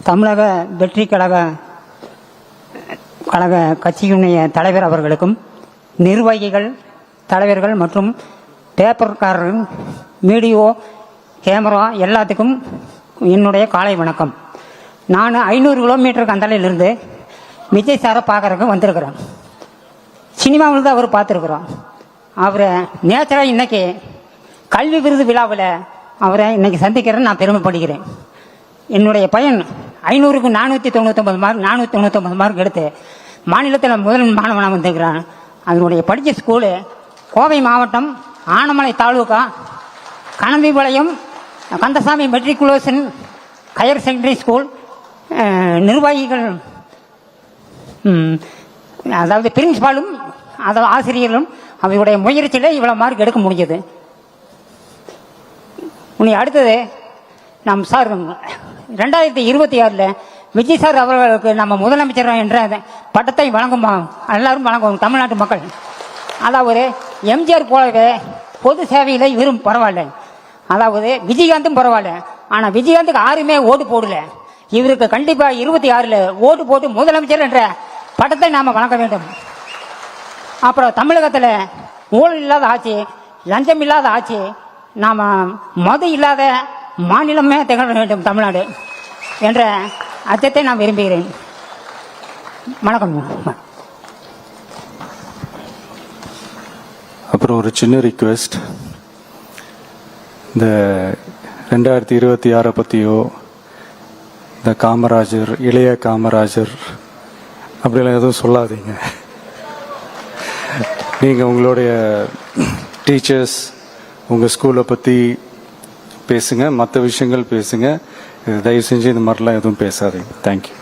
தமிழக வெற்றி கழக கட்சியினுடைய தலைவர் அவர்களுக்கும், நிர்வாகிகள், தலைவர்கள் மற்றும் பேப்பர்காரர்கள், மீடியோ, கேமரா எல்லாத்துக்கும் என்னுடைய காலை வணக்கம். நான் 500 கிலோமீட்டருக்கு அந்தலையிலிருந்து விஜய் சாரை பார்க்கறதுக்கு வந்திருக்கிறேன். சினிமாவில் தான் அவர் பார்த்துருக்குறோம். அவரை நேச்சராக இன்னைக்கு கல்வி விருது விழாவில் அவரை இன்னைக்கு சந்திக்கிறேன்னு நான் பெருமைப்படுகிறேன். என்னுடைய பையன் 500க்கு 499 மார்க் எடுத்து மாநிலத்தில் முதல் மாணவனாக வந்திருக்கிறான். அதனுடைய படித்த ஸ்கூலு கோவை மாவட்டம் Anamalai taluka Kanambipalayam Kandasamy matriculation higher secondary school. நிர்வாகிகள், அதாவது பிரின்சிபாலும் அதாவது ஆசிரியர்களும் அவருடைய முயற்சியில் இவ்வளோ மார்க் எடுக்க முடிஞ்சது. உன்னை அடுத்தது நம் சார் 2026 விஜய் சார் அவர்களுக்கு நம்ம முதலமைச்சர் என்ற பட்டத்தை வழங்குமா எல்லாரும் வழங்குவோம் தமிழ்நாட்டு மக்கள். அதாவது எம்ஜிஆர் போலவே பொது சேவையில் இவரும் பரவாயில்ல, அதாவது விஜயகாந்தும் பரவாயில்ல. ஆனால் விஜயகாந்துக்கு யாருமே ஓட்டு போடல. இவருக்கு கண்டிப்பாக 26 ஓட்டு போட்டு முதலமைச்சர் என்ற பட்டத்தை நாம் வழங்க வேண்டும். அப்புறம் தமிழகத்தில் ஊழல் இல்லாத ஆட்சி, லஞ்சம் இல்லாத ஆட்சி, நாம் மது இல்லாத மாநிலமே திகழ வேண்டும் தமிழ்நாடு என்ற அச்சத்தை நான் விரும்புகிறேன். வணக்கம். அப்புறம் ஒரு சின்ன ரிக்வெஸ்ட், இந்த 2026 பற்றியோ இந்த காமராஜர், இளைய காமராஜர் அப்படிலாம் எதுவும் சொல்லாதீங்க. நீங்கள் உங்களுடைய டீச்சர்ஸ், உங்கள் ஸ்கூலை பற்றி பேசுங்க, மற்ற விஷயங்கள் பேசுங்க. தயவு செஞ்சு இந்த மாதிரிலாம் எதுவும் பேசாதீங்க. தேங்க்யூ.